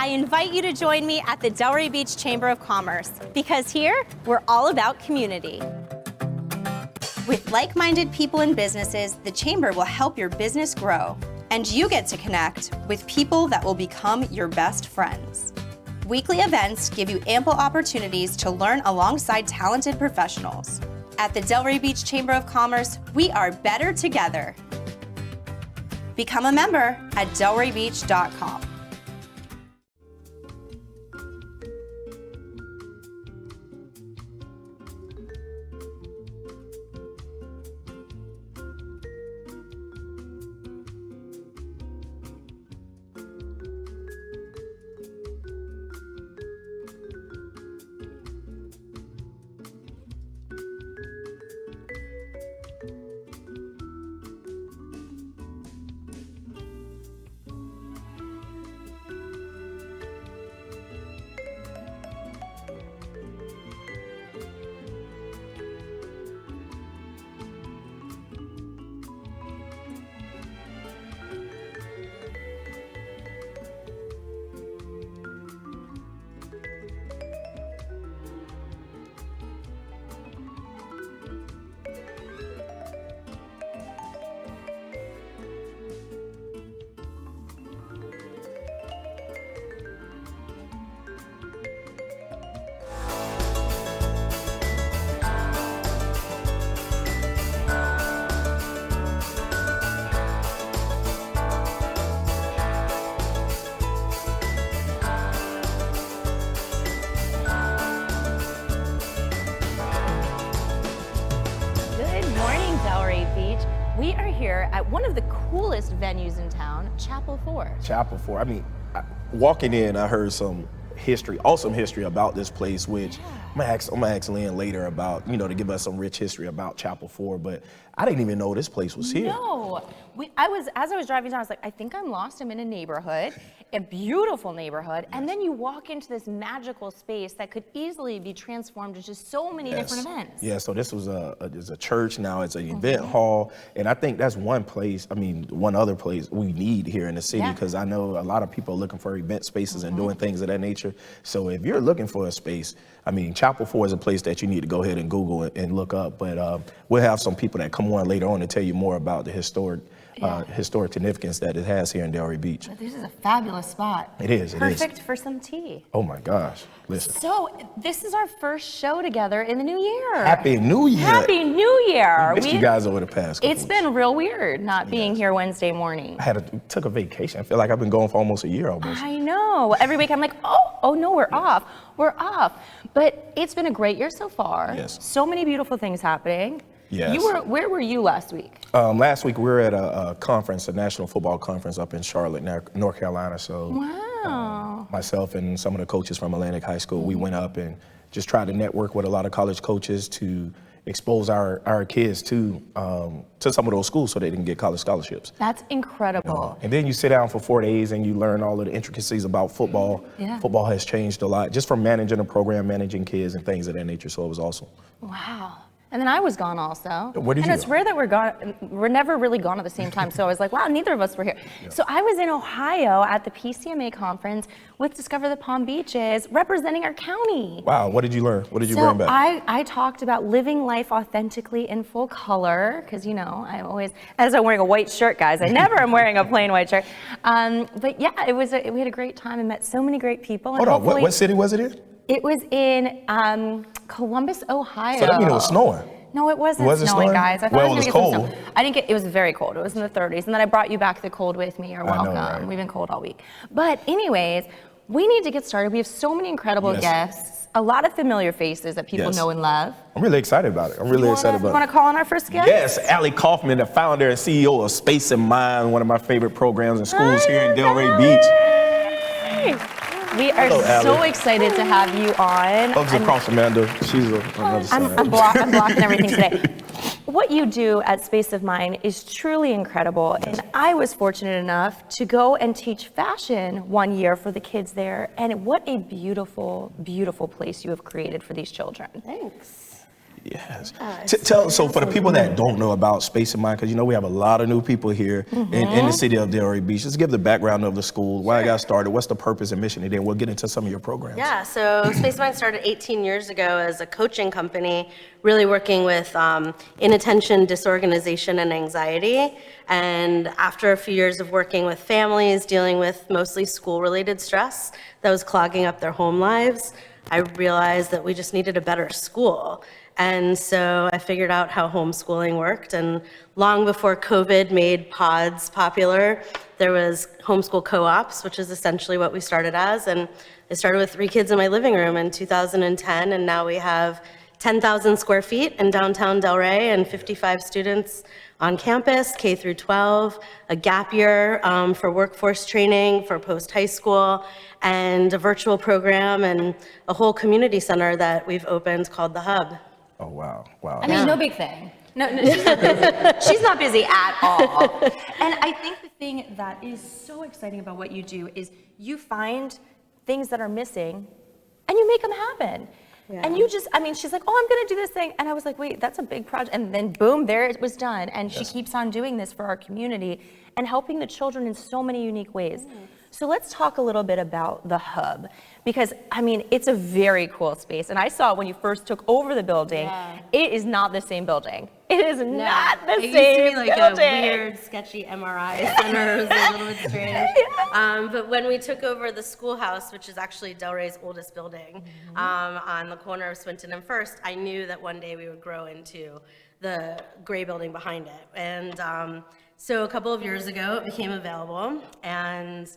I invite you to join me at the Delray Beach Chamber of Commerce, because here, we're all about community. With like-minded people and businesses, the Chamber will help your business grow, and you get to connect with people that will become your best friends. Weekly events give you ample opportunities to learn alongside talented professionals. At the Delray Beach Chamber of Commerce, we are better together. Become a member at delraybeach.com. We are here at one of the coolest venues in town, Chapel 4. Chapel 4. I mean, walking in, I heard some history, awesome history about this place, which I'm gonna ask Lynn later about, to give us some rich history about Chapel 4, but I didn't even know this place was here. No, as I was driving down, I was like, I think I'm lost. I'm in a neighborhood, a beautiful neighborhood, and then you walk into this magical space that could easily be transformed into so many different events. Yeah, so this was a church, now it's an event hall, and I think that's one other place we need here in the city, because I know a lot of people are looking for event spaces and doing things of that nature. So if you're looking for a space, Chapel 4 is a place that you need to go ahead and Google and look up, but we'll have some people that come on later on to tell you more about the historic significance that it has here in Delray Beach. But this is a fabulous spot. It is. Perfect for some tea. Oh my gosh, listen. So this is our first show together in the new year. Happy New Year. Happy New Year. We missed you guys over the past couple It's been real weird not being here Wednesday morning. Took a vacation. I feel like I've been going for almost a year almost. I know. Every week I'm like, oh no, we're off. We're off. But it's been a great year so far. Yes. So many beautiful things happening. Yes. Where were you last week? Last week we were at a conference, a national football conference up in Charlotte, North Carolina. So myself and some of the coaches from Atlantic High School, we went up and just tried to network with a lot of college coaches to expose our kids to some of those schools so they can get college scholarships. That's incredible. And then you sit down for 4 days and you learn all of the intricacies about football. Yeah. Football has changed a lot just from managing a program, managing kids and things of that nature. So it was awesome. Wow. And then I was gone also. Where did you go? And it's rare that we're gone. We're never really gone at the same time. So I was like, wow, neither of us were here. Yeah. So I was in Ohio at the PCMA conference with Discover the Palm Beaches, representing our county. Wow, what did you learn? What did you bring back? I talked about living life authentically in full color, because I always, as I'm wearing a white shirt, guys, I never am wearing a plain white shirt. But yeah, we had a great time and met so many great people. Hold on, what city was it in? It was in Columbus, Ohio. So that means it was snowing. No, it wasn't snowing, guys. I thought it was cold. It was very cold. It was in the 30s. And then I brought you back the cold with me. You're welcome. Know, right? We've been cold all week. But anyways, we need to get started. We have so many incredible guests, a lot of familiar faces that people know and love. I'm really excited about it. You want to call on our first guest? Yes, Allie Kaufman, the founder and CEO of Space and Mind, one of my favorite programs and schools here in Delray Beach. We are so excited to have you on. Hugs across Amanda. She's another side. I'm blocking everything today. What you do at Space of Mind is truly incredible, and I was fortunate enough to go and teach fashion 1 year for the kids there, and what a beautiful, beautiful place you have created for these children. Thanks. Yes. So for the people that don't know about Space of Mind, because we have a lot of new people here in the city of Delray Beach, just give the background of the school, why it got started, what's the purpose and mission, and then we'll get into some of your programs. Yeah, so Space of Mind started 18 years ago as a coaching company, really working with inattention, disorganization, and anxiety. And after a few years of working with families, dealing with mostly school-related stress that was clogging up their home lives, I realized that we just needed a better school. And so I figured out how homeschooling worked. And long before COVID made pods popular, there was homeschool co-ops, which is essentially what we started as. And I started with 3 kids in my living room in 2010, and now we have 10,000 square feet in downtown Delray and 55 students on campus, K through 12, a gap year for workforce training for post-high school, and a virtual program, and a whole community center that we've opened called The Hub. Oh, wow. Wow. I mean, no big thing. No, she's not busy. She's not busy at all. And I think the thing that is so exciting about what you do is you find things that are missing and you make them happen. Yeah. And you just, she's like, oh, I'm going to do this thing. And I was like, wait, that's a big project. And then boom, there it was done. And she keeps on doing this for our community and helping the children in so many unique ways. So let's talk a little bit about the Hub, because it's a very cool space. And I saw it when you first took over the building. Yeah. It is not the same building. It is not the same building. It used to be like a weird, sketchy MRI center. It was a little bit strange. But when we took over the schoolhouse, which is actually Delray's oldest building, on the corner of Swinton and First, I knew that one day we would grow into the gray building behind it. And so a couple of years ago, it became available, and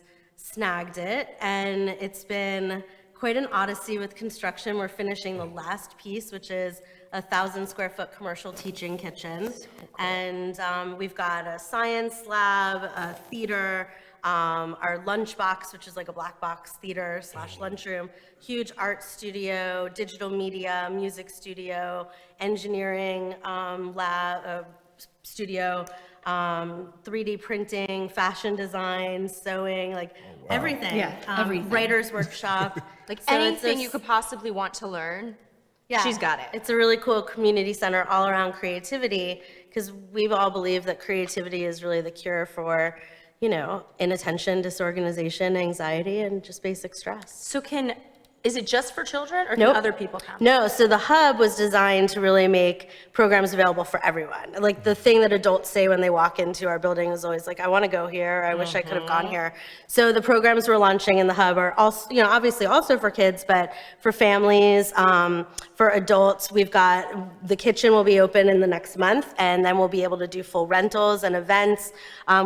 snagged it, and it's been quite an odyssey with construction. We're finishing the last piece, which is a 1,000 square foot commercial teaching kitchen. So cool. And we've got a science lab, a theater, our lunchbox, which is like a black box theater / lunchroom, huge art studio, digital media, music studio, engineering lab, studio, 3D printing, fashion design, sewing, everything. Yeah, everything. Writer's workshop. So anything you could possibly want to learn, she's got it. It's a really cool community center all around creativity, because we've all believed that creativity is really the cure for, inattention, disorganization, anxiety, and just basic stress. So is it just for children, or can other people come? No, so the Hub was designed to really make programs available for everyone. Like the thing that adults say when they walk into our building is always like, I want to go here, I wish I could have gone here. So the programs we're launching in the Hub are also, obviously also for kids, but for families, for adults. We've got, the kitchen will be open in the next month, and then we'll be able to do full rentals and events.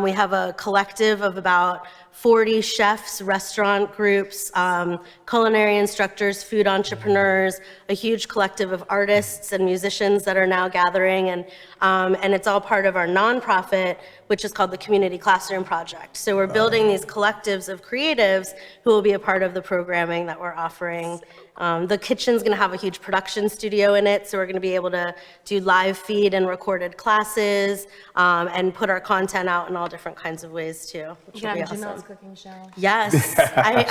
We have a collective of about 40 chefs, restaurant groups, culinary instructors, food entrepreneurs, a huge collective of artists and musicians that are now gathering, and it's all part of our nonprofit, which is called the Community Classroom Project. So we're building these collectives of creatives who will be a part of the programming that we're offering. The kitchen's going to have a huge production studio in it, so we're going to be able to do live feed and recorded classes, and put our content out in all different kinds of ways too, which will be awesome. Jamel's cooking show. Yes, I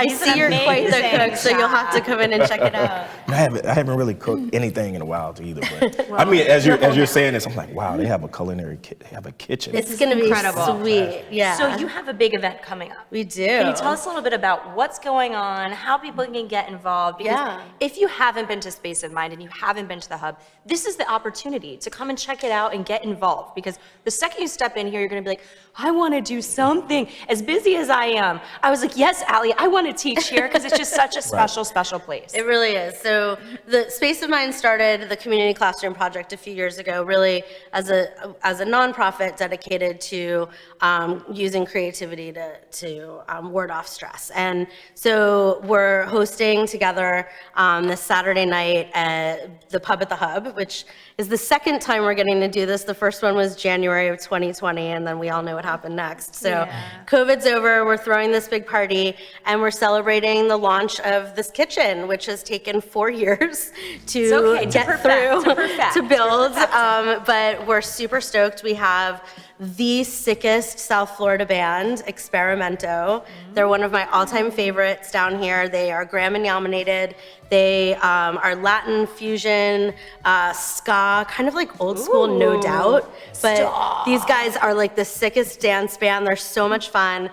see you're quite the cook, so you'll have to come in and check it out. I haven't really cooked anything in a while either, but as you're saying this, I'm like, wow, they have a culinary kit, they have a kitchen. It's going to be incredible. Sweet, yeah. So you have a big event coming up. We do. Can you tell us a little bit about what's going on, how people can get involved? Because if you haven't been to Space of Mind and you haven't been to the Hub, this is the opportunity to come and check it out and get involved. Because the second you step in here, you're going to be like, I want to do something. As busy as I am, I was like, yes, Allie, I want to teach here, because it's just such a special, special place. It really is. So the Space of Mind started the Community Classroom Project a few years ago, really as a nonprofit dedicated to using creativity to ward off stress. And so we're hosting together this Saturday night at the Pub at the Hub, which is the second time we're getting to do this. The first one was January of 2020, and then we all know what happened next. So COVID's over, we're throwing this big party, and we're celebrating the launch of this kitchen, which has taken 4 4 years to okay, to get perfect, through, to perfect, to build. to perfect. But we're super stoked. We have the sickest South Florida band, Experimento. They're one of my all-time favorites down here. They are Grammy nominated. They are Latin fusion, ska, kind of like old school, No Doubt. But these guys are like the sickest dance band. They're so much fun.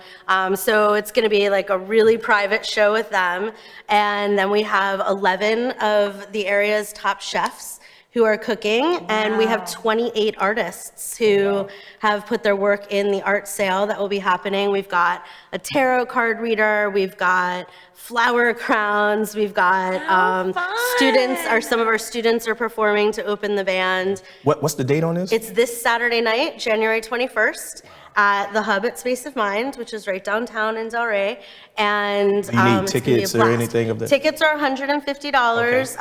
So it's gonna be like a really private show with them. And then we have 11 of the area's top chefs who are cooking, and we have 28 artists who have put their work in the art sale that will be happening. We've got a tarot card reader, we've got flower crowns, we've got students, some of our students are performing to open the band. What's the date on this? It's this Saturday night, January 21st, at the Hub at Space of Mind, which is right downtown in Delray. And Do you need it's gonna be a tickets or blast. anything of that? Tickets are $150,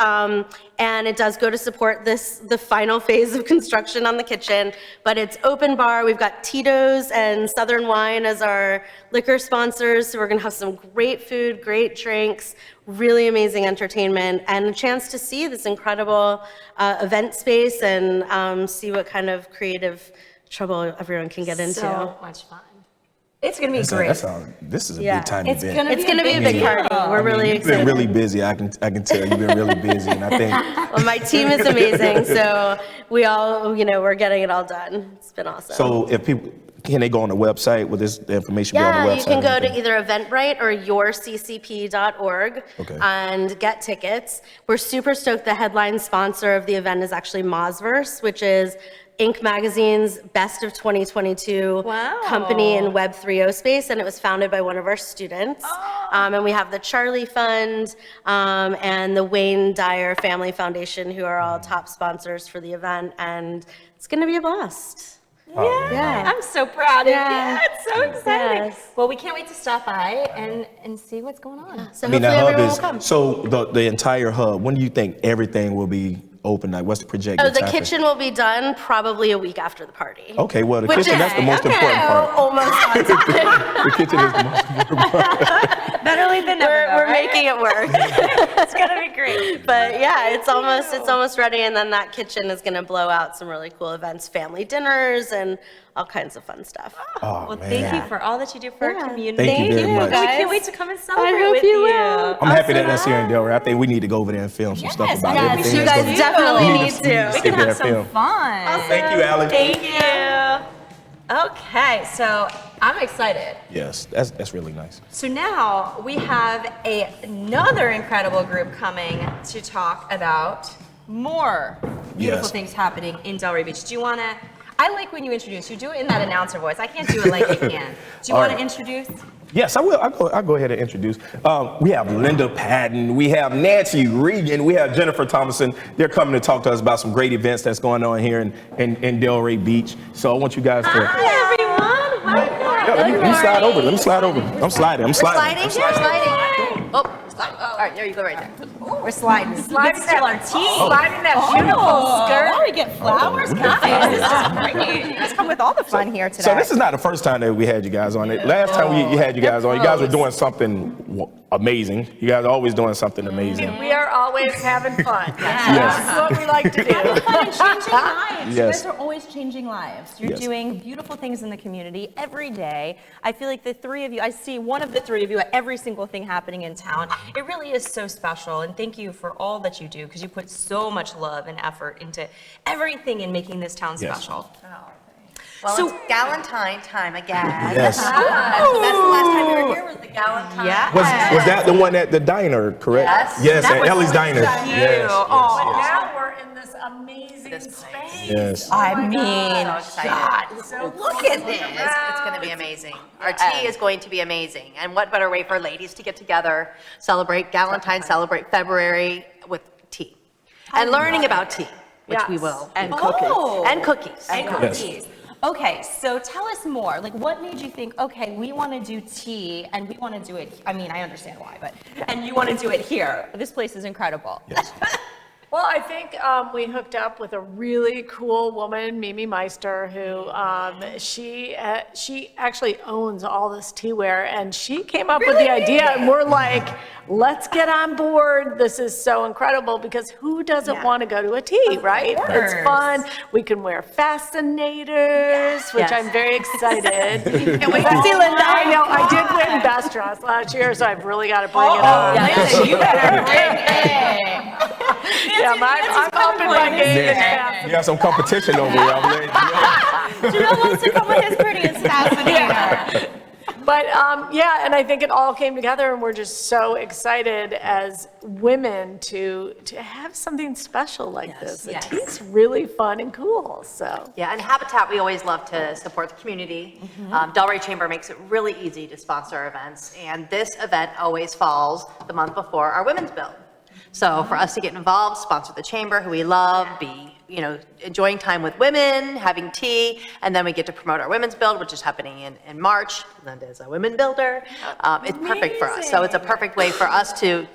and it does go to support the final phase of construction on the kitchen. But it's open bar. We've got Tito's and Southern Wine as our liquor sponsors, so we're gonna have some great food, great drinks, really amazing entertainment, and a chance to see this incredible event space and see what kind of creative trouble everyone can get into. So much fun. It's gonna be This great. is a Yeah. big time It's event. It's gonna be a big party. We're really You've been excited. really busy. I can tell you've been really busy, and I think Well, my team is amazing, so we all, we're getting it all done. It's been awesome. so. If people can they go on the website? Will this information be on the Yeah, website? you can or go to anything? either Eventbrite or yourccp.org Okay. and get tickets. We're super stoked. The headline sponsor of the event is actually Mozverse, which is Inc. Magazine's Best of 2022 Wow. company in Web 3.0 space, and it was founded by one of our students. And we have the Charlie Fund and the Wayne Dyer Family Foundation, who are all top sponsors for the event, and it's gonna be a blast. Yeah. I'm so proud of Yeah. you. It's so exciting. Yes. Well, we can't wait to stop by and see what's going on. So I mean, hopefully the hub everyone will is come. so the entire hub. When do you think everything will be open? Like, what's the projected Oh, the time? kitchen will be done probably a week after the party. Okay, well, the Which kitchen, is- that's the most okay. important part. Almost on time. The kitchen is the most important part. Better late than never. We're making it work. It's gonna be great. But yeah, it's almost ready, and then that kitchen is gonna blow out some really cool events, family dinners, and all kinds of fun stuff. Oh, Well, man. thank you for all that you do for our Yeah. community. Thank you very much. We guys. can't wait to come and celebrate hope with you you. will. I'm happy that that's here in Delray. I think we need to go over there and film some stuff about yes, everything. you that's guys going- definitely we need sit to. there We can and have some film. fun. Thank you, Alex. Thank you. Okay, so I'm excited. Yes, that's really nice. So now we have another incredible group coming to talk about more beautiful Yes. things happening in Delray Beach. Do you want to? I like when you introduce. You do it in that announcer voice. I can't do it like you can. Do you All want to right. introduce? Yes, I will. I'll go ahead and introduce. We have Linda Patton. We have Nancy Regan. We have Jennifer Thomason. They're coming to talk to us about some great events that's going on here in Delray Beach. So I want you guys to. Hi, everyone. Welcome. Yeah, let me slide over. Let me slide over. I'm sliding. Sliding? Oh, sliding. All right, there you go right there. We're sliding. Sliding that- our tea. Sliding that beautiful skirt. Oh, we get flowers. Guys, this is great. You guys come with all the fun here today. So this is not the first time that we had you guys on it. Last time we had you guys on, you guys were doing something amazing. You guys are always doing something amazing. We are always having fun. Yes. That's what we like to do. fun and changing lives. You Yes. guys are always changing lives. You're Yes. doing beautiful things in the community every day. I feel like the three of you, I see one of the three of you at every single thing happening in town. It really is so special, and thank you for all that you do, because you put so much love and effort into everything in making this town Yes. special. Well, So- it's Galentine time again. Yes. That's the last time we were here was the Galentine. Yeah. Was that the one at the diner, correct? Yes. Yes, That at was Ellie's Diner. cute. Yes. Aw. Now we're in this amazing space. Yes. I mean, So excited. God, So Look at this. It's going to be amazing. Our tea is going to be amazing. And what better way for ladies to get together, celebrate Galentine, celebrate February with tea. And learning about tea, which we will. And Oh. And cookies. And Yes. cookies. Okay, so tell us more. Like, what made you think, okay, we want to do tea and we want to do it? I mean, I understand why, but and you want to do it here. This place is incredible. Yes. Well, I think we hooked up with a really cool woman, Mimi Meister, who she actually owns all this teaware, and she came up with the idea, and we're like, let's get on board. This is so incredible, because who doesn't want to go to a tea, right? It's fun. We can wear fascinators, which I'm very excited. Can't wait to see Linda. I know, I did win Best Dress last year, so I've really got to bring it on. Linda, you better bring it. Yeah, I'm up in my game. You got some competition over here. Janelle wants to come with his prettiest fascinator. But yeah, and I think it all came together, and we're just so excited as women to have something special like this. Yes. It's really fun and cool. So Yeah, and Habitat, we always love to support the community. Delray Chamber makes it really easy to sponsor events, and this event always falls the month before our Women's Build. So for us to get involved, sponsor the chamber, who we love, be enjoying time with women, having tea, and then we get to promote our Women's Build, which is happening in March. Linda is a women builder. It's perfect for us. So it's a perfect way for us for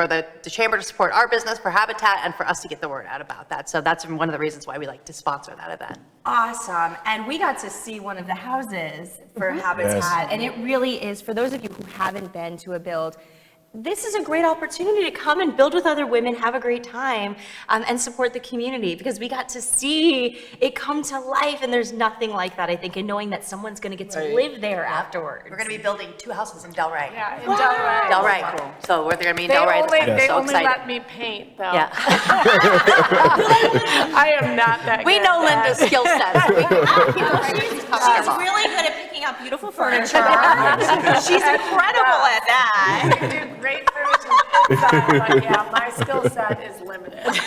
the chamber to support our business, for Habitat, and for us to get the word out about that. So that's one of the reasons why we like to sponsor that event. Awesome. And we got to see one of the houses for Habitat. And it really is, for those of you who haven't been to a build, this is a great opportunity to come and build with other women, have a great time, and support the community, because we got to see it come to life, and there's nothing like that, I think, in knowing that someone's going to get to live there afterwards. We're going to be building 2 houses in Delray. yeah, in Delray. Delray. So we're going to be in Delray. They So only excited. let me paint, though. Yeah. I am not that We good know at that. Linda's skill sets. She's really good at picking up beautiful furniture. She's incredible at that. You do great furniture inside, but yeah, my skill set is limited. There's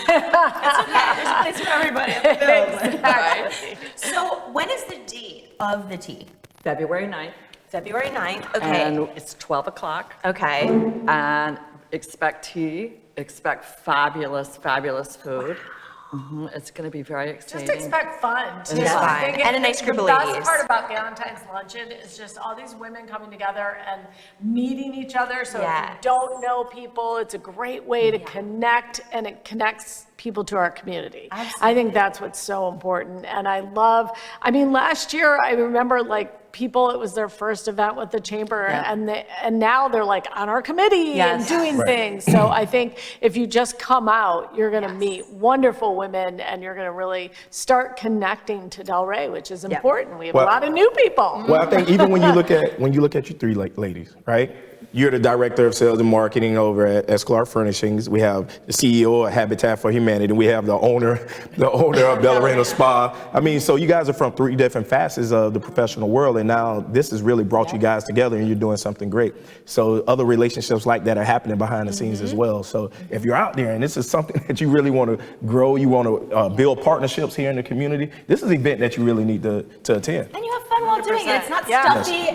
a place for everybody at the build. Exactly. So when is the date of the tea? February 9th, February 9th. Okay. and it's 12 o'clock. Okay. And expect tea, expect fabulous, fabulous food. It's going to be very exciting. Just expect fun, too. Just I fun. think And a nice group of The ladies. best part about Valentine's Luncheon is just all these women coming together and meeting each other. So if Yes. you don't know people, it's a great way to connect, and it connects people to our community. I think that's what's so important. And last year, I remember people, it was their first event with the chamber, and now they're on our committee and doing things. So I think if you just come out, you're going to meet wonderful women, and you're going to really start connecting to Delray, which is important. We have a lot of new people. Well, I think even when you look at you 3 ladies, right? You're the director of sales and marketing over at Clark Furnishings. We have the CEO of Habitat for Humanity. We have the owner of Delray Spa. So you guys are from 3 different facets of the professional world, and now this has really brought you guys together, and you're doing something great. So other relationships like that are happening behind the scenes as well. So if you're out there and this is something that you really want to grow, you want to build partnerships here in the community, this is an event that you really need to attend. And you have fun while doing it. It's not stuffy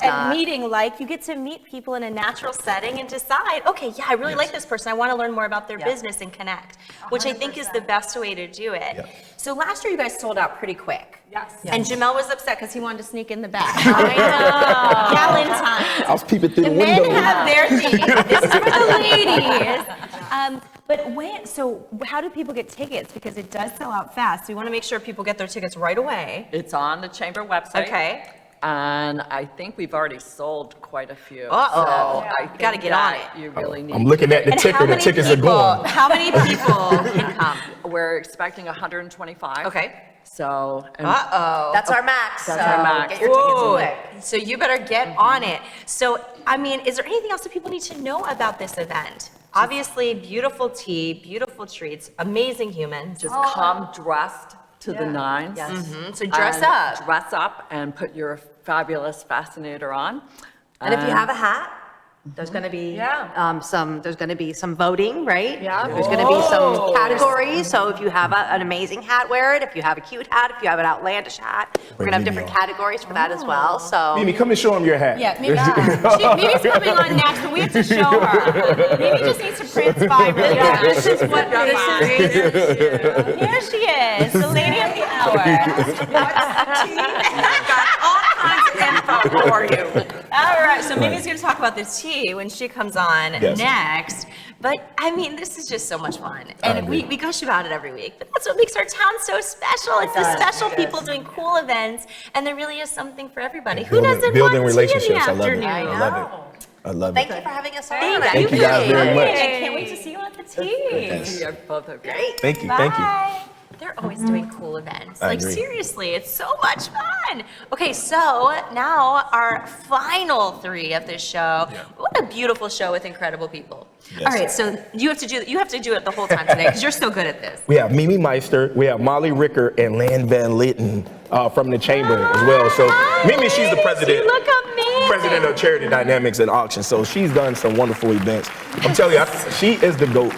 and meeting-like. You get to meet people in a natural setting and decide, okay, yeah, I really like this person. I want to learn more about their business and connect, which I think is the best way to do it. Yeah. So last year you guys sold out pretty quick. Yes. And Jamel was upset because he wanted to sneak in the back. I know. Valentine's. I was peeping through The the men window. have their thing. This is for the ladies. So how do people get tickets? Because it does sell out fast. So we want to make sure people get their tickets right away. It's on the chamber website. Okay. And I think we've already sold quite a few. Uh-oh. So I You gotta think get on that You really need. I'm looking at the And ticker. how The many tickets are people? going. How many people can come? We're expecting 125. Okay. So. and That's our max. That's so our max. Get your tickets Whoa. quick. So you better get on it. So, is there anything else that people need to know about this event? Obviously, beautiful tea, beautiful treats, amazing humans. Just come dressed to the nines. Yes. So dress And up. Dress up and put your fabulous fascinator on. And if you have a hat, there's going to be some voting, right? Yeah. There's going to be some categories. So if you have an amazing hat, wear it. If you have a cute hat, if you have an outlandish hat, we're going to have different categories for that as well. So Mimi, come and show them your hat. Yeah, Mimi's coming on next, but we have to show her. Mimi just needs to prance by really fast. this is what this is. Here she is, the lady of the hour. Got all kinds of info for you. All right, so Mimi's going to talk about the tea when she comes on Yes. next. But I mean, this is just so much fun. And we gush about it every week. But that's what makes our town so special. It's the special people doing cool events. And there really is something for everybody. Who doesn't building want tea in the relationships. I love it. afternoon? I love it. I love it. Thank you for having us on. Thank you guys very much. I can't wait to see you at the tea. Yes. You're both okay. Great. Thank you. Thank you. Bye. They're always doing cool events. I Like agree. seriously, it's so much fun. Okay, so now our final three of this show. What a beautiful show with incredible people. Yes. All right, so you have to do it the whole time today because you're so good at this. We have Mimi Meister, we have Molly Ricker, and Lan Van Litten from the Chamber as well. So Mimi, she's the president. You look amazing. President of Charity Dynamics and Auction. So she's done some wonderful events. I'm telling you, she is the GOAT.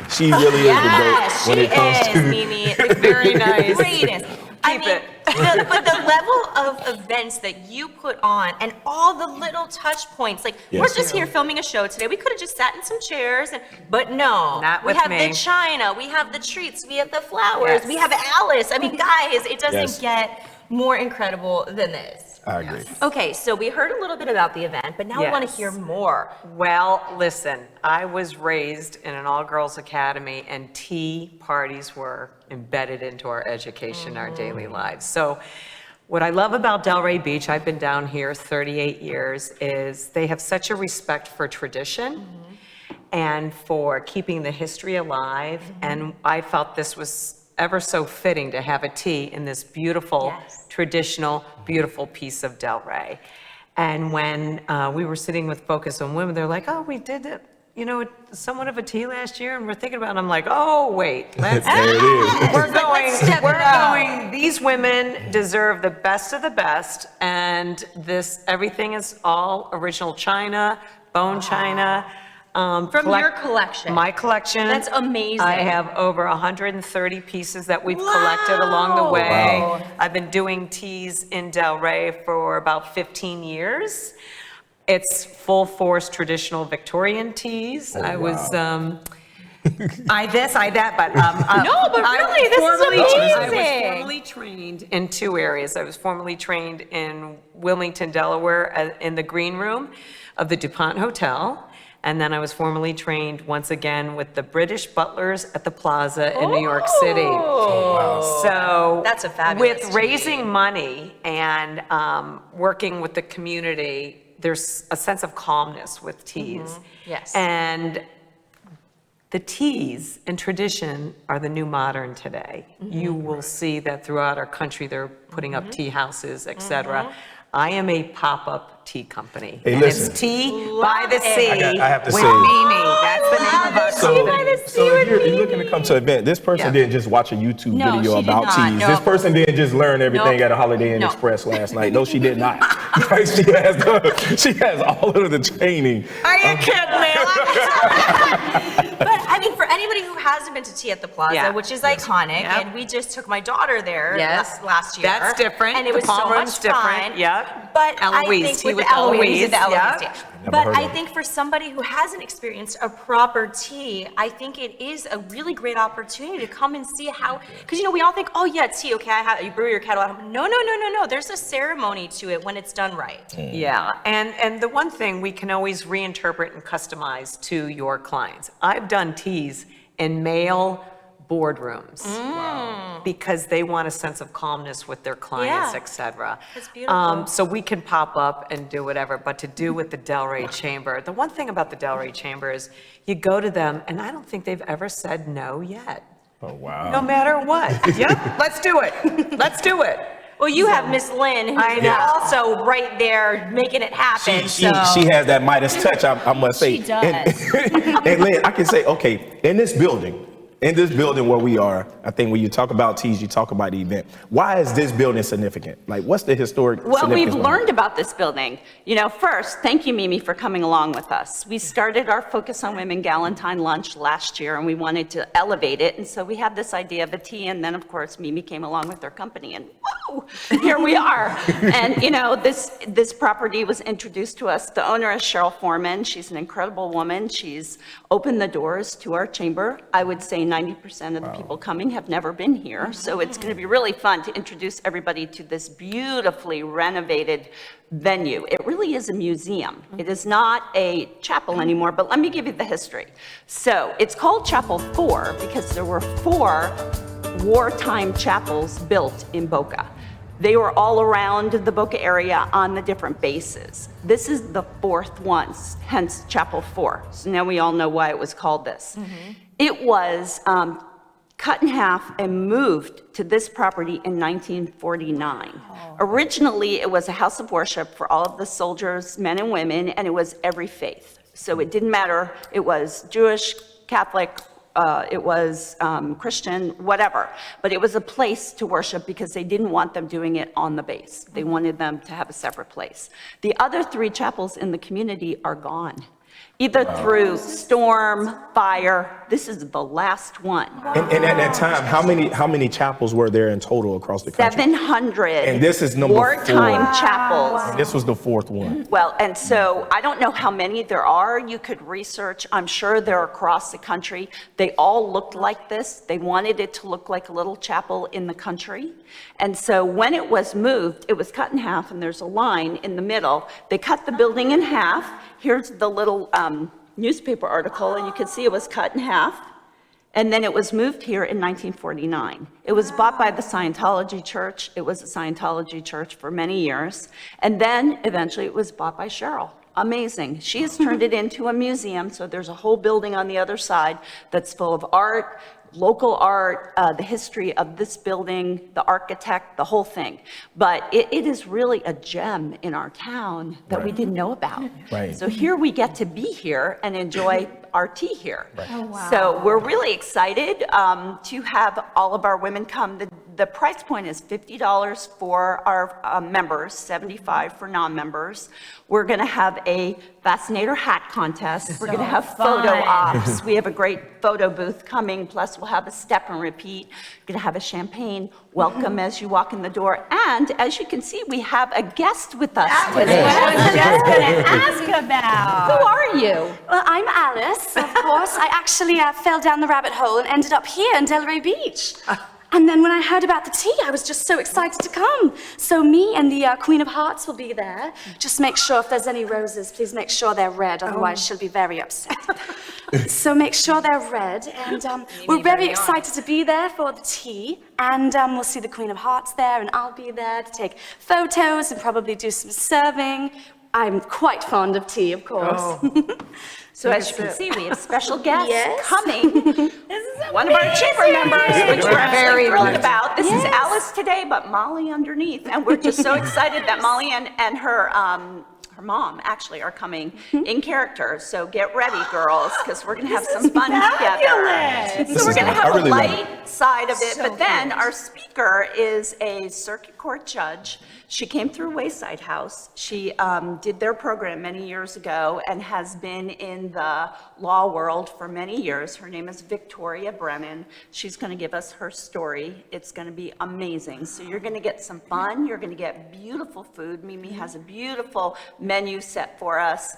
She really is the GOAT when it comes to Mimi. Very nice. Greatest. Keep it. But the level of events that you put on and all the little touch points, like we're Yes. just here filming a show today. We could have just sat in some chairs, but no. Not we with have me. the china, we have the treats, we have the flowers, Yes. we have Alice. I mean, guys, it doesn't Yes. get more incredible than this. I agree. Okay, so we heard a little bit about the event, but now we want to Yes. hear more. Well, listen, I was raised in an all-girls academy, and tea parties were embedded into our education, our daily lives. So what I love about Delray Beach, I've been down here 38 years, is they have such a respect for tradition and for keeping the history alive. And I felt this was ever so fitting to have a tea in this beautiful, traditional, beautiful piece of Delray. And when we were sitting with Focus on Women, they're like, oh, we did it, you know, somewhat of a tea last year, and we're thinking about it. I'm like, oh, wait, let's, There it is. we're going, these women deserve the best of the best, and everything is all original china, bone china. From your collection. My collection. That's amazing. I have over 130 pieces that we've collected along the way. Wow. I've been doing teas in Delray for about 15 years. It's full force traditional Victorian teas. I was, I this, I that, but. No, but really, this is I amazing. was formally trained in two areas. I was formally trained in Wilmington, Delaware, in the green room of the DuPont Hotel. And then I was formally trained once again with the British butlers at the Plaza in New York City. So That's a fabulous with raising money and working with the community, there's a sense of calmness with teas. Yes. And the teas and tradition are the new modern today. You will see that throughout our country, they're putting up tea houses, et cetera. I am a pop-up tea company. Hey, and listen. it's Tea by the Sea I have to with say- Mimi. That's the name of our company. So if you're looking to come to an event, this person didn't just watch a YouTube No, video she did about not. teas. No. This person didn't just learn everything No. at a Holiday Inn No. Express last night. No, she did not. Right? She has all of the training. Are you kidding me? But I mean, for anybody who hasn't been to Tea at the Plaza, Yeah. which is iconic, Yep. and we just took my daughter there Yes. last year. That's different. And it The was so palm much room's fun. different. Yep. But I Eloise, think Tea with with Eloise, Eloise, the Eloise yep. tea. Never But heard I of it. think for somebody who hasn't experienced a proper tea, I think it is a really great opportunity to come and see how, because you know, we all think, oh yeah, tea, okay, you brew your kettle at home. No. There's a ceremony to it when it's done right. Yeah, and the one thing we can always reinterpret and customize to your clients. I've done teas in male boardrooms because they want a sense of calmness with their clients, Yeah. et cetera. That's beautiful. So we can pop up and do whatever, but to do with the Delray Chamber, the one thing about the Delray Chamber is you go to them, and I don't think they've ever said no yet. Oh, wow. No matter what. Yep, let's do it. Let's do it. Well, you have Miss Lynn, I who's know. also right there making it happen. She has that Midas touch, I must say. She does. And Lynn, I can say, okay, in this building where we are, I think when you talk about teas, you talk about the event. Why is this building significant? Like, what's the historic Well, we've significance behind it? learned about this building. You know, first, thank you, Mimi, for coming along with us. We started our Focus on Women Galentine lunch last year, and we wanted to elevate it, and so we had this idea of a tea, and then, of course, Mimi came along with her company, and whoa, here we are. And you know, this property was introduced to us. The owner is Cheryl Foreman. She's an incredible woman. She's opened the doors to our chamber. I would say 90% of the people coming have never been here. So it's going to be really fun to introduce everybody to this beautifully renovated venue. It really is a museum. It is not a chapel anymore, but let me give you the history. So it's called Chapel 4 because there were 4 wartime chapels built in Boca. They were all around the Boca area on the different bases. This is the 4th one, hence Chapel 4. So now we all know why it was called this. It was cut in half and moved to this property in 1949. Originally, it was a house of worship for all of the soldiers, men and women, and it was every faith. So it didn't matter, it was Jewish, Catholic, it was Christian, whatever. But it was a place to worship because they didn't want them doing it on the base. They wanted them to have a separate place. The other 3 chapels in the community are gone. Either through storm, fire. This is the last one. And at that time, how many chapels were there in total across the country? 700. And this is number 4. Wartime chapels. And this was the 4th one. Well, and so I don't know how many there are. You could research. I'm sure they're across the country. They all looked like this. They wanted it to look like a little chapel in the country. And so when it was moved, it was cut in half, and there's a line in the middle. They cut the building in half. Here's the little newspaper article, and you can see it was cut in half. And then it was moved here in 1949. It was bought by the Scientology Church. It was a Scientology church for many years. And then eventually it was bought by Cheryl. Amazing. She has turned it into a museum, so there's a whole building on the other side that's full of art, local art, the history of this building, the architect, the whole thing. But it is really a gem in our town that we didn't know about. Right. So here we get to be here and enjoy our tea here. So we're really excited to have all of our women come. The price point is $50 for our members, $75 for non-members. We're going to have a Fascinator hat contest. We're going to have photo ops. We have a great photo booth coming, plus we'll have a step and repeat. We're going to have a champagne welcome as you walk in the door. And as you can see, we have a guest with us today. I was just going to ask about. Who are you? Well, I'm Alice, of course. I actually fell down the rabbit hole and ended up here in Delray Beach. And then when I heard about the tea, I was just so excited to come. So me and the Queen of Hearts will be there. Just make sure if there's any roses, please make sure they're red, otherwise she'll be very upset. So make sure they're red. And we're very excited to be there for the tea. And we'll see the Queen of Hearts there, and I'll be there to take photos and probably do some serving. I'm quite fond of tea, of course. So as you can see, we have special guests coming. One of our chamber members, which we're very thrilled about. This is Alice today, but Molly underneath. And we're just so excited that Molly and her mom actually are coming in character. So get ready, girls, because we're going to have some fun together. So we're going to have a light side of it, but then our speaker is a circuit court judge. She came through Wayside House. She did their program many years ago and has been in the law world for many years. Her name is Victoria Brennan. She's going to give us her story. It's going to be amazing. So you're going to get some fun. You're going to get beautiful food. Mimi has a beautiful menu set for us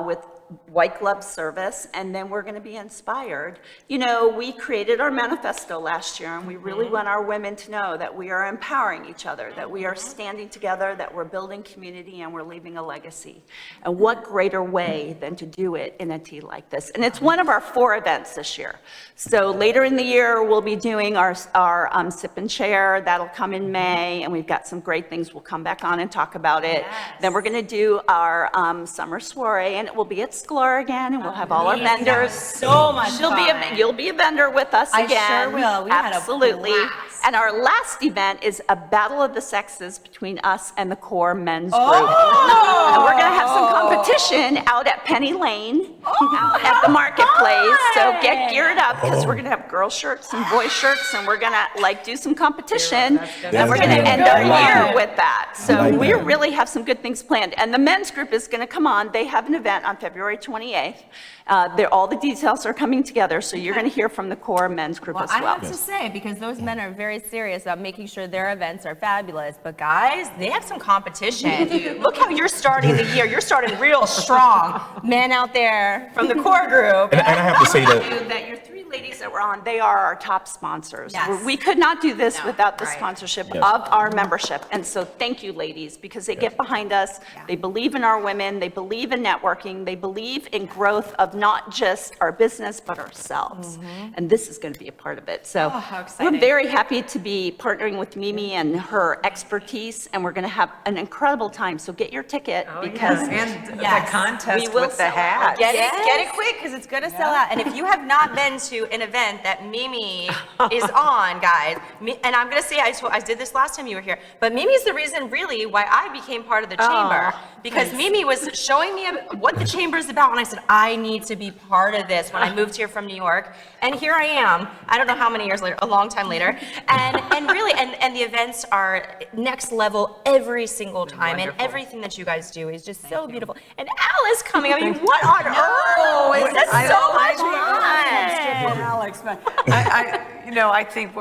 with white glove service, and then we're going to be inspired. You know, we created our manifesto last year, and we really want our women to know that we are empowering each other, that we are standing together, that we're building community, and we're leaving a legacy. And what greater way than to do it in a tea like this? And it's one of our 4 events this year. So later in the year, we'll be doing our sip and share. That'll come in May, and we've got some great things. We'll come back on and talk about it. Then we're going to do our summer soiree, and it will be at Sklar again, and we'll have all our vendors. So much fun. You'll be a vendor with us again. I sure will. We had a Absolutely. blast. And our last event is a battle of the sexes between us and the core men's group. And we're going to have some competition out at Penny Lane, out at the marketplace. So get geared up, because we're going to have girl shirts and boy shirts, and we're going to do some competition. And we're going to end our year with that. So we really have some good things planned. And the men's group is going to come on. They have an event on February 28th. All the details are coming together, so you're going to hear from the core men's group as well. I have to say, because those men are very serious about making sure their events are fabulous, but guys, they have some competition. Look how you're starting the year. You're starting real strong. Men out there from the core group. And I have to say that That your three ladies that were on, they are our top sponsors. Yes. We could not do this without the sponsorship of our membership. And so thank you, ladies, because they get behind us. They believe in our women. They believe in networking. They believe in growth of not just our business, but ourselves. And this is going to be a part of it. So how exciting. we're very happy to be partnering with Mimi and her expertise, and we're going to have an incredible time. So get your ticket because And Yes. the contest We will with the sell out. hat. Get it quick, because it's gonna sell out. And if you have not been to an event that Mimi is on, guys, and I'm gonna say, I did this last time you were here, but Mimi's the reason really why I became part of the chamber. Because Mimi was showing me what the chamber is about, and I said, I need to be part of this when I moved here from New York. And here I am, I don't know how many years later, a long time later. And really, and the events are next level every single time. And everything that you guys do is just so beautiful. And Alice coming, I mean, what on earth? That's so much fun. Alex, but I think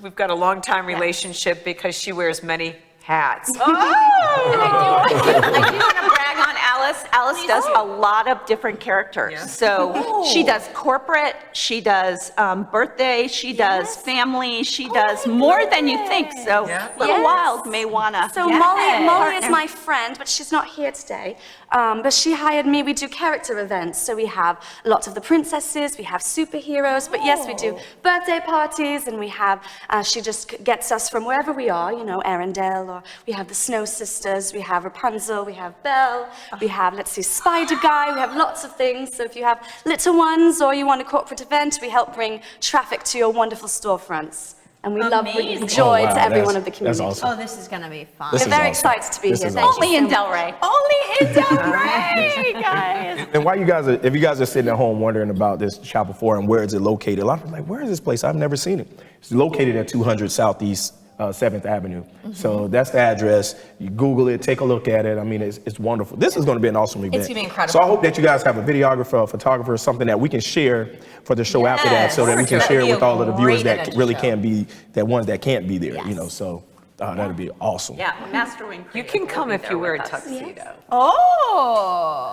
we've got a long time relationship because she wears many hats. I do want to brag on Alice. Alice does a lot of different characters. So she does corporate, she does birthday, she does family, she does more than you think. So Little Wild may want to. So Molly is my friend, but she's not here today. But she hired me. We do character events. So we have lots of the princesses, we have superheroes, but yes, we do birthday parties, and we have, she just gets us from wherever we are, Arendelle, or we have the Snow Sisters, we have Rapunzel, we have Belle, we have, let's see, Spider Guy, we have lots of things. So if you have little ones or you want a corporate event, we help bring traffic to your wonderful storefronts. And we love bringing joy to every one of the community. That's awesome. Oh, this is going to be fun. We're very excited to be here. Only in Delray. Only in Delray, guys. And while if you guys are sitting at home wondering about this Chapel 4 and where is it located, a lot of people are like, where is this place? I've never seen it. It's located at 200 Southeast 7th Avenue. So that's the address. You Google it, take a look at it. I mean, it's wonderful. This is going to be an awesome event. It's going to be incredible. So I hope that you guys have a videographer, a photographer, something that we can share for the show after that, so that we can share it with all of the viewers that really can't be, that ones that can't be there, so that'd be awesome. Yeah, Master Wing. You can come if you wear a tuxedo. Oh,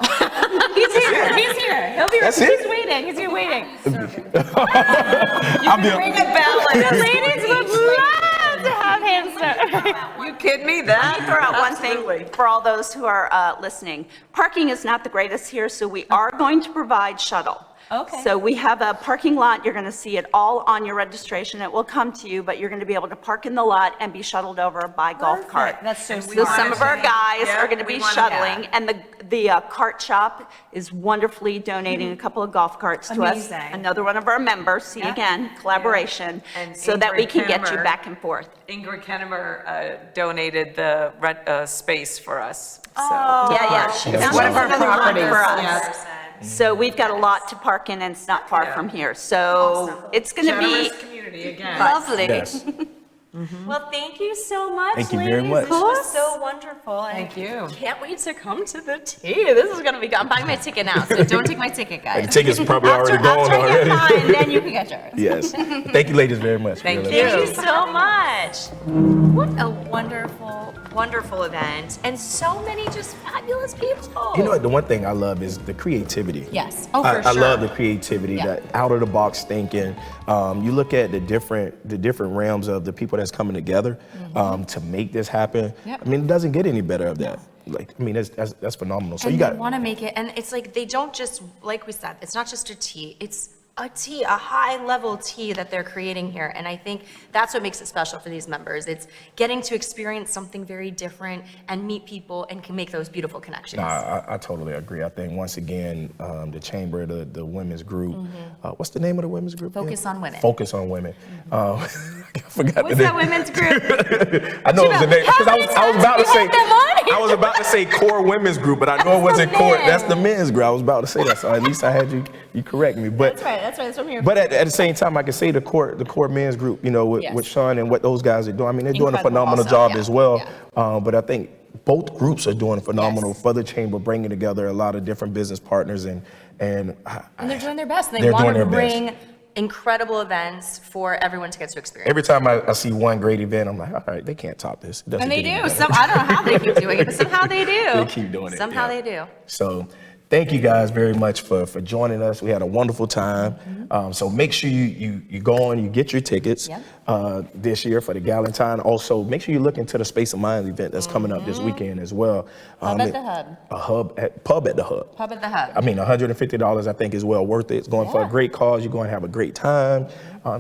he's here. He's here. He'll be. That's He's it? waiting. He's here waiting. I'll be Ring a bell, and the ladies would love to have him. You kidding me? Let me throw out one thing for all those who are listening. Parking is not the greatest here, so we are going to provide shuttle. Okay. So we have a parking lot. You're going to see it all on your registration. It will come to you, but you're going to be able to park in the lot and be shuttled over by golf cart. That's so So smart. some of our guys Yeah, are going to we be wanna- shuttling, and the cart shop is wonderfully donating a couple of golf carts to us. Amazing. Another one of our members. See again, collaboration, And so that we Ingrid can get you Kennemer- back and forth. Ingrid Kennemer donated the space for us. Yeah. That's One of our wonderful. properties for us. So we've got a lot to park in, and it's not far from here. So it's going to be Generous community again. lovely. Yes. Well, thank you so much, Thank you ladies. very much. This was so wonderful. And Thank you. Can't wait to come to the tea. This is gonna be good. I'm buying my ticket now, so don't take my ticket, guys. The ticket's probably already gone After I already. get mine, then you can get yours. Yes. Thank you, ladies, very much. Thank Really. you. Thank you so much. What a wonderful, wonderful event, and so many just fabulous people. You know what? The one thing I love is the creativity. Yes. Oh, for I sure. love the creativity, that out of the box thinking. You look at the different realms of the people that's coming together to make this happen. Yep. I mean, it doesn't get any better of that. Like, I mean, that's phenomenal. So And you they got. want to make it, and it's like they don't just, like we said, it's not just a tea. It's a tea, a high-level tea that they're creating here, and I think that's what makes it special for these members. It's getting to experience something very different and meet people and can make those beautiful connections. I totally agree. I think once again, the chamber, the women's group. What's the name of the women's group? Focus on Women. Focus on Women. I forgot What's the that name. women's group? I know it was the name because I was about to say. had them on here? I was about to say core women's group, but I know it wasn't core. That's the men's group. I was about to say that, so at least I had you correct me. But That's right. That's what I'm here. but at the same time, I can say the core men's group, with Yes. Sean and what those guys are doing. I mean, they're doing a Incredible phenomenal also, job yeah, as well. But I think both groups are doing phenomenal for the chamber, bringing together a lot of different business partners, and they're doing their best. They're They want doing to their best. bring incredible events for everyone to get to experience. Every time I see one great event, I'm like, all right, they can't top this. It doesn't And they get any do. better. I don't know how they keep doing it, but somehow they do. They keep doing it. Somehow yeah. they do. So thank you guys very much for joining us. We had a wonderful time. So make sure you go on, you get your tickets this year for the Galentine. Also, make sure you look into the Space of Mind event that's coming up this weekend as well. Pub at the Hub. Pub at the Hub. Pub at the Hub. I mean, $150 I think is well worth it. It's going for a great cause. You're going to have a great time.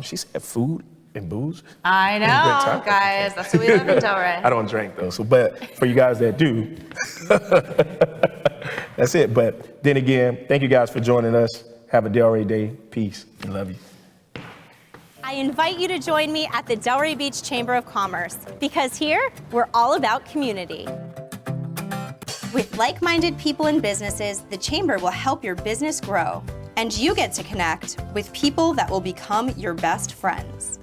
She said food and booze. I and a good time. know, guys. That's what we love in Delray. I don't drink though, but for you guys that do, that's it. But then again, thank you guys for joining us. Have a Delray day. Peace. We love you. I invite you to join me at the Delray Beach Chamber of Commerce, because here we're all about community. With like-minded people and businesses, the Chamber will help your business grow, and you get to connect with people that will become your best friends.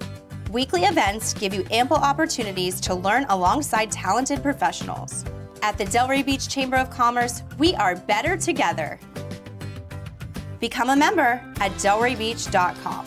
Weekly events give you ample opportunities to learn alongside talented professionals. At the Delray Beach Chamber of Commerce, we are better together. Become a member at delraybeach.com.